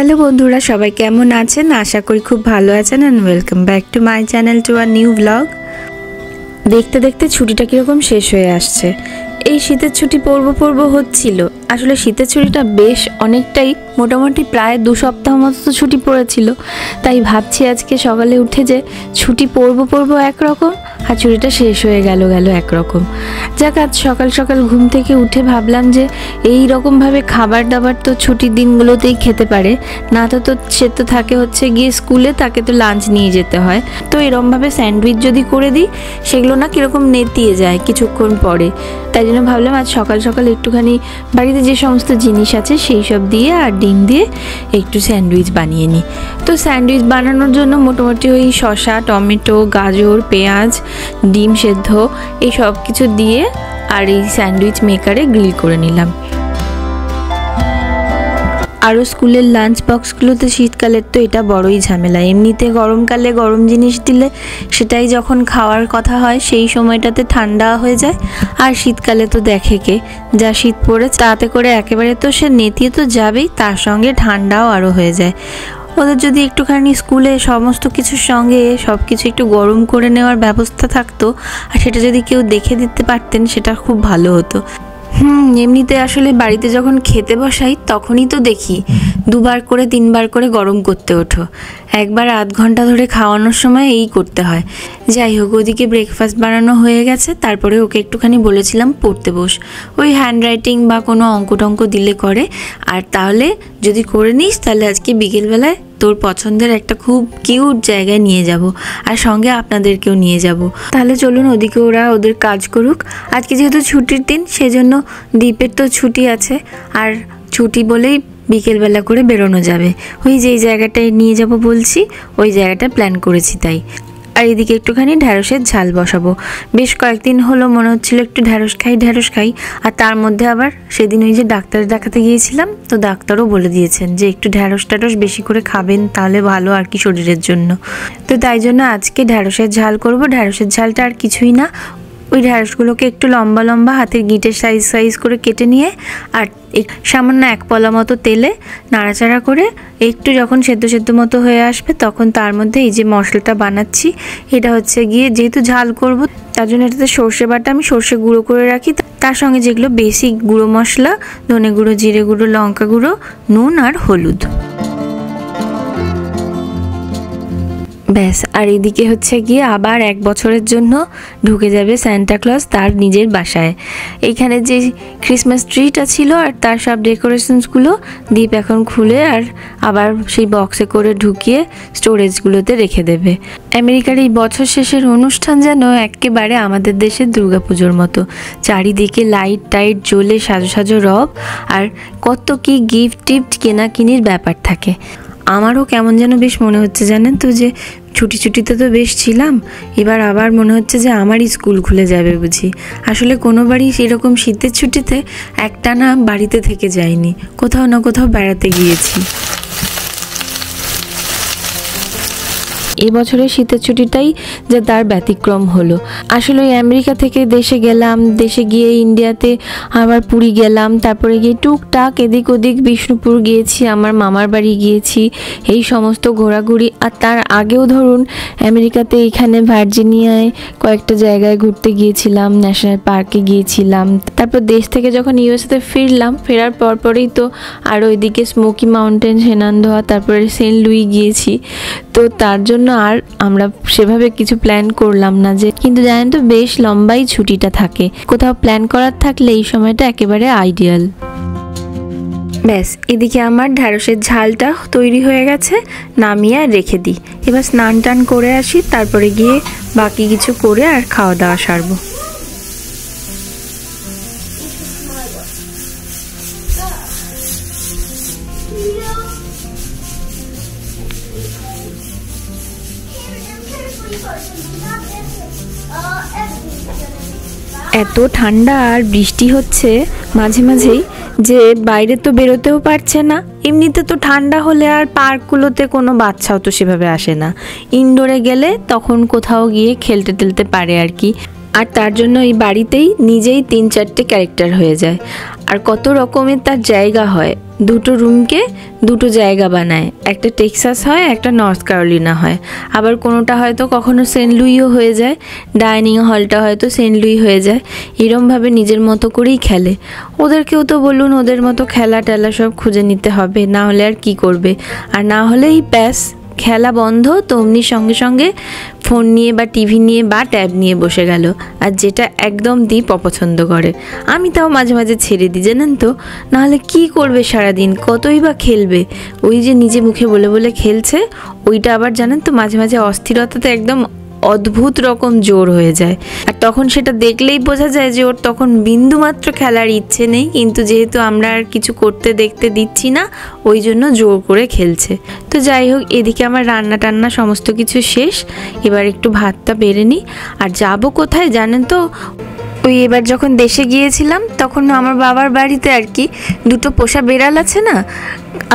Hello বন্ধুরা, সবাই কেমন আছেন? আশা করি খুব ভালো আছেন and welcome back to my channel to a new blog. দেখতে দেখতে ছুটিটা কীরকম শেষ হয়ে আসছে। এই শীতের ছুটি পড়ব হচ্ছিল। আসলে শীতের ছুটিটা বেশ অনেকটাই, মোটামুটি প্রায় 2 সপ্তাহ মতো তো ছুটি পড়েছিল। তাই ভাবছি আজকে সকালে উঠে যে ছুটি পড়ব একরকম আর ছুটিটা শেষ হয়ে গেল একরকম। যাক, আজ সকাল সকাল ঘুম থেকে উঠে ভাবলাম যে এই রকমভাবে খাবার দাবার তো ছুটির দিনগুলোতেই খেতে পারে, না তো সে তো থাকে হচ্ছে গিয়ে স্কুলে, তাকে তো লাঞ্চ নিয়ে যেতে হয়। তো এরকমভাবে স্যান্ডউইচ যদি করে দিই, সেগুলো না কীরকম নেতিয়ে যায় কিছুক্ষণ পরে। তাই জন্য ভাবলাম আজ সকাল সকাল একটুখানি বাড়িতে যে সমস্ত জিনিস আছে সেই সব দিয়ে আর ডিম দিয়ে একটু স্যান্ডউইচ বানিয়ে নিই। তো স্যান্ডউইচ বানানোর জন্য মোটামুটি ওই শসা, টমেটো, গাজর, পেঁয়াজ, ডিম সেদ্ধ এই সব কিছু দিয়ে আর এই স্যান্ডউইচ মেকারে গ্রিল করে নিলাম। আরও স্কুলের লাঞ্চ বক্সগুলোতে শীতকালের তো এটা বড়ই ঝামেলা। এমনিতে গরমকালে গরম জিনিস দিলে সেটাই যখন খাওয়ার কথা হয় সেই সময়টাতে ঠান্ডা হয়ে যায়, আর শীতকালে তো দেখে কে, যা শীত পড়ে তাতে করে একেবারে তো সে নেতিয়ে তো যাবেই, তার সঙ্গে ঠান্ডাও আরও হয়ে যায়। ওদের যদি একটুখানি স্কুলে সমস্ত কিছুর সঙ্গে সব কিছু একটু গরম করে নেওয়ার ব্যবস্থা থাকতো আর সেটা যদি কেউ দেখে দিতে পারতেন, সেটা খুব ভালো হতো। এমনিতে আসলে বাড়িতে যখন খেতে বসাই তখনই তো দেখি 2বার করে 3বার করে গরম করতে ওঠো, একবার আধ ঘন্টা ধরে খাওয়ানোর সময় এই করতে হয়। যাই হোক, ওদিকে ব্রেকফাস্ট বানানো হয়ে গেছে। তারপরে ওকে একটুখানি বলেছিলাম পড়তে বস, ওই হ্যান্ড রাইটিং বা কোনো অঙ্ক টঙ্ক দিলে করে। আর তাহলে যদি করে নিস তাহলে আজকে বিকেলবেলায় তোর পছন্দের একটা খুব কিউট জায়গায় নিয়ে যাব, আর সঙ্গে আপনাদেরকেও নিয়ে যাব। তাহলে চলুন ওদিকে ওরা ওদের কাজ করুক। আজকে যেহেতু ছুটির দিন, সেজন্য দীপের তো ছুটি আছে, আর ছুটি বলেই বিকেলবেলা করে বেরোনো যাবে। ওই যেই জায়গাটায় নিয়ে যাব বলছি, ওই জায়গাটা প্ল্যান করেছি তাই। আর এদিকে একটুখানি ঢ্যাঁড়সের ঝাল বসাবো। বেশ কয়েকদিন হলো মনে হচ্ছিল একটু ঢ্যাঁড়স খাই, আর তার মধ্যে আবার সেদিন ওই যে ডাক্তার দেখাতে গিয়েছিলাম, তো ডাক্তারও বলে দিয়েছেন যে একটু ঢ্যাঁড়স বেশি করে খাবেন, তাহলে ভালো আর কি শরীরের জন্য। তো তাই জন্য আজকে ঢ্যাঁড়সের ঝাল করব। ঢ্যাঁড়সের ঝালটা আর কিছুই না, ওই ঢ্যাঁড়সগুলোকে একটু লম্বা লম্বা হাতের গিঁটের সাইজ করে কেটে নিয়ে আর সামান্য 1 পলা মতো তেলে নাড়াচাড়া করে একটু যখন সেদ্ধ মতো হয়ে আসবে, তখন তার মধ্যে এই যে মশলাটা বানাচ্ছি, এটা হচ্ছে গিয়ে যেহেতু ঝাল করব তার জন্য এটাতে সর্ষে বাটা আমি সর্ষে গুঁড়ো করে রাখি, তার সঙ্গে যেগুলো বেসিক গুঁড়ো মশলা, ধনে গুঁড়ো, জিরে গুঁড়ো, লঙ্কা গুঁড়ো, নুন আর হলুদ, ব্যাস। আর এদিকে হচ্ছে গিয়ে আবার 1 বছরের জন্য ঢুকে যাবে সান্টা ক্লজ তার নিজের বাসায়। এইখানে যে ক্রিসমাস ট্রিটা ছিল আর তার সব ডেকোরেশনসগুলো দীপ এখন খুলে আর আবার সেই বক্সে করে ঢুকিয়ে স্টোরেজগুলোতে রেখে দেবে। আমেরিকার এই বছর শেষের অনুষ্ঠান যেন একেবারে আমাদের দেশের দুর্গাপুজোর মতো, চারিদিকে লাইট টাইট জ্বলে সাজো রব, আর কত কি গিফট কেনাকিনির ব্যাপার থাকে। আমারও কেমন যেন বেশ মনে হচ্ছে জানেন তো, যে ছুটিতে তো বেশ ছিলাম, এবার আবার মনে হচ্ছে যে আমারই স্কুল খুলে যাবে বুঝি। আসলে কোনোবারই সেরকম শীতের ছুটিতে একটানা বাড়িতে থেকে যাইনি, কোথাও না কোথাও বেড়াতে গিয়েছি। এই বছরের শীতের ছুটিটাই যে তার ব্যতিক্রম হলো। আসলে ওই আমেরিকা থেকে দেশে গেলাম, দেশে গিয়ে ইন্ডিয়াতে আবার পুরী গেলাম, তারপরে গিয়ে টুকটাক এদিক ওদিক বিষ্ণুপুর গিয়েছি, আমার মামার বাড়ি গিয়েছি, এই সমস্ত ঘোরাঘুরি। আর তার আগেও ধরুন আমেরিকাতে এইখানে ভার্জিনিয়ায় কয়েকটা জায়গায় ঘুরতে গিয়েছিলাম, ন্যাশনাল পার্কে গিয়েছিলাম। তারপর দেশ থেকে যখন ইউএসএতে ফিরলাম, ফেরার পরেই তো আর ওইদিকে স্মোকি মাউন্টেন, সেনান্দোয়া, তারপরে সেন্ট লুই গিয়েছি। তো তার জন্য আর আমরা সেভাবে কিছু প্ল্যান করলাম না, যে কিন্তু জানেন তো বেশ লম্বাই ছুটিটা থাকে, কোথাও প্ল্যান করার থাকলে এই সময়টা একেবারে আইডিয়াল। ব্যাস, এদিকে আমার ঢ্যাঁড়সের ঝালটা তৈরি হয়ে গেছে, নামিয়ে আর রেখে দিই। এবার স্নান টান করে আসি, তারপরে গিয়ে বাকি কিছু করে আর খাওয়া দাওয়া সারবো। এত ঠান্ডা আর বৃষ্টি হচ্ছে মাঝেই যে বাইরে তো বেরোতেও পারছে না। এমনিতে তো ঠান্ডা হলে আর পার্কগুলোতে কোনো বাচ্চাও তো সেভাবে আসে না, ইনডোরে গেলে তখন কোথাও গিয়ে খেলতে পারে আর কি। আর তার জন্য এই বাড়িতেই নিজেই 3-4টে ক্যারেক্টার হয়ে যায়। আর কত রকমের তার জায়গা হয়, 2টো রুমকে 2টো জায়গা বানায়, একটা টেক্সাস হয়, একটা নর্থ ক্যারোলিনা হয়, আবার কোনোটা হয়তো কখনো সেন্ট লুইও হয়ে যায়, ডাইনিং হলটা হয়তো সেন্ট লুই হয়ে যায়। এরমভাবে নিজের মতো করেই খেলে। ওদেরকেও তো বলুন ওদের মতো খেলা টেলা সব খুঁজে নিতে হবে, না হলে আর কি করবে। আর না হলেই ব্যাস খেলা বন্ধ, তো অমনি সঙ্গে সঙ্গে ফোন নিয়ে বা টিভি নিয়ে বা ট্যাব নিয়ে বসে গেল। আর যেটা একদম দীপ অপছন্দ করে। আমি তাও মাঝে মাঝে ছেড়ে দিই, জানেন তো, নাহলে কি করবে সারাদিন, কতই বা খেলবে। ওই যে নিজে মুখে বলে বলে খেলছে, ওইটা আবার জানেন তো মাঝে মাঝে অস্থিরতাতে একদম অদ্ভুত রকম জোর হয়ে যায়। আর তখন সেটা দেখলেই বোঝা যায় যে ওর তখন বিন্দুমাত্র খেলার ইচ্ছে নেই, কিন্তু যেহেতু আমরা আর কিছু করতে দেখতে দিচ্ছি না, ওই জন্য জোর করে খেলছে। তো যাই হোক, এদিকে আমার রান্না টান্না সমস্ত কিছু শেষ। এবার একটু ভাতটা বেড়ে নিই। আর যাব কোথায় জানেন তো, ওই এবার যখন দেশে গিয়েছিলাম তখন আমার বাবার বাড়িতে আর কি 2টো পোষা বেড়াল আছে না,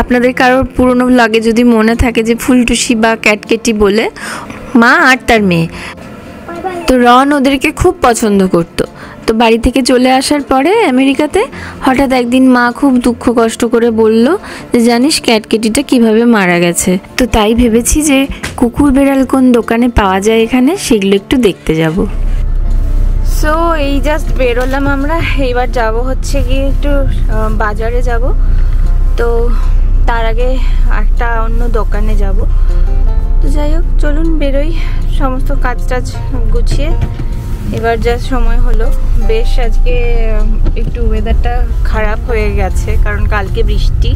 আপনাদের কারোর পুরনো লাগে যদি মনে থাকে, যে ফুলটুসি বা ক্যাটকেটি বলে, মা আর তার মেয়ে। তো রন ওদেরকে খুব পছন্দ করতো। তো বাড়ি থেকে চলে আসার পরে আমেরিকাতে হঠাৎ একদিন মা খুব দুঃখ কষ্ট করে বলল যে জানিস ক্যাটকেটিটা কিভাবে মারা গেছে। তো তাই ভেবেছি যে কুকুর বেড়াল কোন দোকানে পাওয়া যায় এখানে, সেগুলো একটু দেখতে যাব। সো এই জাস্ট বেরোলাম আমরা। এইবার যাব হচ্ছে গিয়ে একটু বাজারে যাব। তো তার আগে একটা অন্য দোকানে যাব। তো যাই হোক, চলুন বেরোই, সমস্ত কাজ টাজ গুছিয়ে। এবার যা সময় হলো, বেশ আজকে একটু ওয়েদারটা খারাপ হয়ে গেছে, কারণ কালকে বৃষ্টি,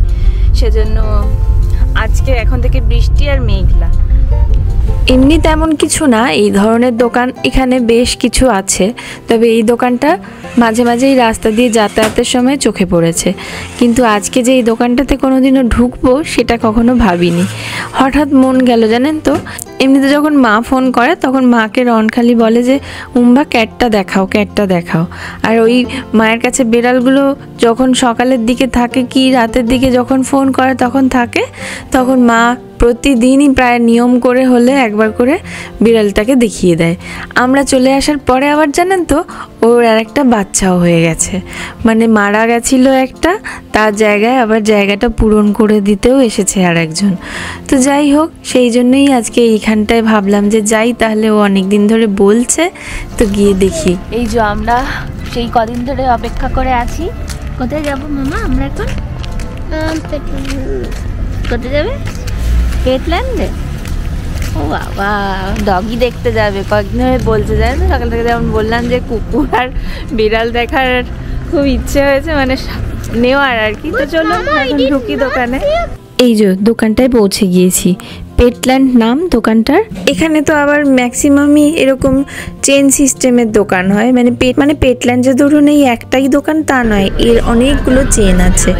সেজন্য আজকে এখন থেকে বৃষ্টি আর মেঘলা। এমনি তেমন কিছু না, এই ধরনের দোকান এখানে বেশ কিছু আছে, তবে এই দোকানটা মাঝে মাঝে এই রাস্তা দিয়ে যাতায়াতের সময় চোখে পড়েছে। কিন্তু আজকে যে এই দোকানটাতে কোনোদিনও ঢুকবো সেটা কখনো ভাবিনি, হঠাৎ মন গেল জানেন তো। এমনিতে যখন মা ফোন করে তখন মাকে রন খালি বলে যে উম্বা ক্যাটটা দেখাও, ক্যাটটা দেখাও। আর ওই মায়ের কাছে বিড়ালগুলো যখন সকালের দিকে থাকে কি রাতের দিকে যখন ফোন করে তখন থাকে, তখন মা প্রতিদিনই প্রায় নিয়ম করে হলে একবার করে বিড়ালটাকে দেখিয়ে দেয়। আমরা চলে আসার পরে আবার জানেন তো ওর আর একটা বাচ্চাও হয়ে গেছে, মানে মারা গেছিল একটা, তার জায়গায় আবার জায়গাটা পূরণ করে দিতেও এসেছে আর একজন। তো যাই হোক, সেই জন্যই আজকে এইখানটায় ভাবলাম যে যাই, তাহলে ও অনেক দিন ধরে বলছে, তো গিয়ে দেখি। এই যে আমরা সেই কদিন ধরে অপেক্ষা করে আছি। কোথায় যাব মামা আমরা এখন? কোথায় যাবে? পেটল্যান্ডে? ও বাবা, ডগি দেখতে যাবে। কয়েকদিন ধরে বলছে, জানেন তো, সকাল থেকে যেমন বললাম যে কুকুর আর বিড়াল দেখার খুব ইচ্ছে হয়েছে, মানে নেওয়ার আর কি। তো চলো এখন ঢুকি দোকানে। এই যে দোকানটায় পৌঁছে গিয়েছি, পেটল্যান্ড নাম দোকানটার। এখানে তো আবার ম্যাক্সিমামই এরকম চেন সিস্টেমের দোকান হয়, মানে পেটল্যান্ড যে ধরুন এই একটাই দোকান তা নয়, এর অনেকগুলো চেন আছে।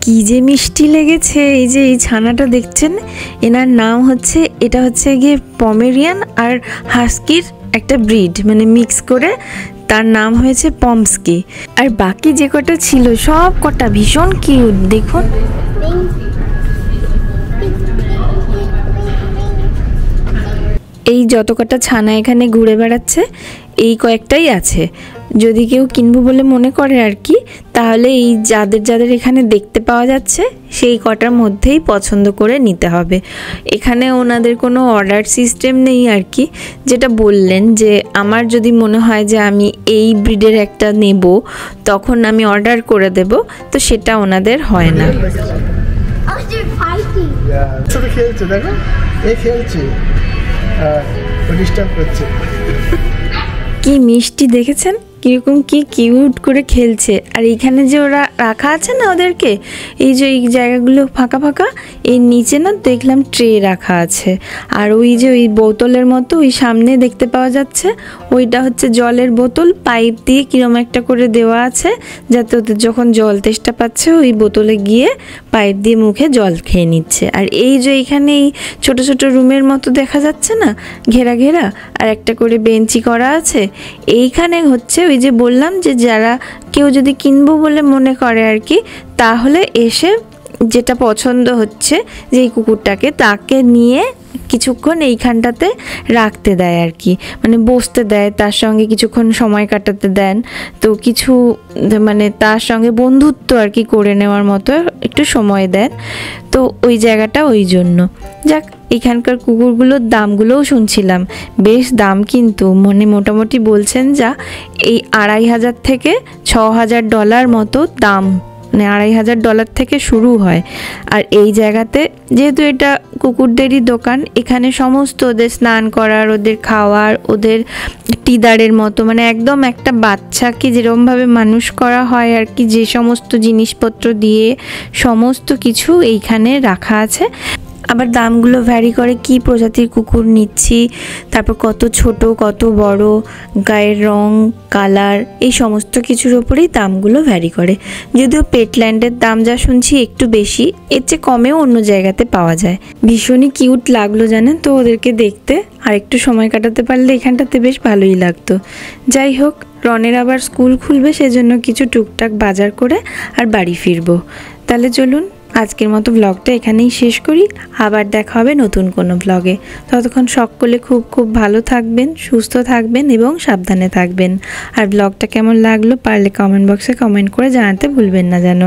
কি যে মিষ্টি লেগেছে। এই যে এই ছানাটা দেখছেন, এনার নাম হচ্ছে, এটা হচ্ছে গিয়ে পমেরিয়ান আর হাস্কির একটা ব্রিড, মানে মিক্স করে তার নাম হয়েছে পমস্কি। আর বাকি যে কটা ছিল সব কটা ভীষণ কিউট, দেখুন। এই যত কটা ছানা এখানে ঘুরে বেড়াচ্ছে এই কয়েকটাই আছে। যদি কেউ কিনবো বলে মনে করে আর কি, তাহলে এই যাদের যাদের এখানে দেখতে পাওয়া যাচ্ছে সেই কটার মধ্যেই পছন্দ করে নিতে হবে। এখানে ওনাদের কোনো অর্ডার সিস্টেম নেই আর কি, যেটা বললেন যে আমার যদি মনে হয় যে আমি এই ব্রিডের একটা নেব তখন আমি অর্ডার করে দেব, তো সেটা ওনাদের হয় না। কি মিষ্টি দেখেছেন, কিরকম কি কিউট করে খেলছে। আর এইখানে যে ওরা রাখা আছে না ওদেরকে, এই যে এই জায়গাগুলো ফাঁকা ফাঁকা, এর নিচে না দেখলাম ট্রে রাখা আছে, আর ওই যে ওই বোতলের মতো ওই সামনে দেখতে পাওয়া যাচ্ছে ওইটা হচ্ছে জলের বোতল, পাইপ দিয়ে কিরম একটা করে দেওয়া আছে যাতে ওদের যখন জল তেষ্টা পাচ্ছে ওই বোতলে গিয়ে পাইপ দিয়ে মুখে জল খেয়ে নিচ্ছে। আর এই যে এখানে এই ছোটো ছোটো রুমের মতো দেখা যাচ্ছে না ঘেরা ঘেরা, আর একটা করে বেঞ্চি করা আছে, এইখানে হচ্ছে ওই যে বললাম যে যারা কেউ যদি কিনবো বলে মনে করে আর কি, তাহলে এসে যেটা পছন্দ হচ্ছে যে এই কুকুরটাকে তাকে নিয়ে কিছুক্ষণ এইখানটাতে রাখতে দেয় আর কি, মানে বসতে দেয়, তার সঙ্গে কিছুক্ষণ সময় কাটাতে দেন, তো কিছু মানে তার সঙ্গে বন্ধুত্ব আর কি করে নেওয়ার মতো একটু সময় দেন, তো ওই জায়গাটা ওই জন্য। যাক, এখানকার কুকুরগুলোর দামগুলোও শুনছিলাম, বেশ দাম কিন্তু, মানে মোটামুটি বলছেন যা এই $2500 থেকে $6000 মতো দাম, মানে $2500 থেকে শুরু হয়। আর এই জায়গাতে যেহেতু এটা কুকুরদেরই দোকান, এখানে সমস্ত ওদের স্নান করার, ওদের খাওয়ার, ওদের টিদারের মতো, মানে একদম একটা বাচ্চাকে যেরকমভাবে মানুষ করা হয় আর কি, যে সমস্ত জিনিসপত্র দিয়ে সমস্ত কিছু এইখানে রাখা আছে। আবার দামগুলো ভ্যারি করে কি প্রজাতির কুকুর নিচ্ছি, তারপর কত ছোট কত বড়, গায়ের রং কালার, এই সমস্ত কিছুর ওপরেই দামগুলো ভ্যারি করে। যদিও পেটল্যান্ডের দাম যা শুনছি একটু বেশি, এর চেয়ে কমেও অন্য জায়গাতে পাওয়া যায়। ভীষণই কিউট লাগলো জানেন তো ওদেরকে দেখতে, আর একটু সময় কাটাতে পারলে এখানটাতে বেশ ভালোই লাগতো। যাই হোক, রনের আবার স্কুল খুলবে, সেজন্য কিছু টুকটাক বাজার করে আর বাড়ি ফিরবো। তাহলে চলুন আজকের মতো ব্লগটা এখানেই শেষ করি, আবার দেখা হবে নতুন কোনো ব্লগে। ততক্ষণ সকলে খুব খুব ভালো থাকবেন, সুস্থ থাকবেন এবং সাবধানে থাকবেন। আর ব্লগটা কেমন লাগলো পারলে কমেন্ট বক্সে কমেন্ট করে জানাতে ভুলবেন না যেন।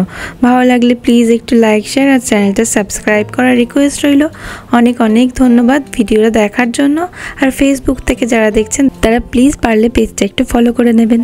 ভালো লাগলে প্লিজ একটু লাইক শেয়ার আর চ্যানেলটা সাবস্ক্রাইব করার রিকোয়েস্ট রইল। অনেক অনেক ধন্যবাদ ভিডিওটা দেখার জন্য। আর ফেসবুক থেকে যারা দেখছেন তারা প্লিজ পারলে পেজটা একটু ফলো করে নেবেন।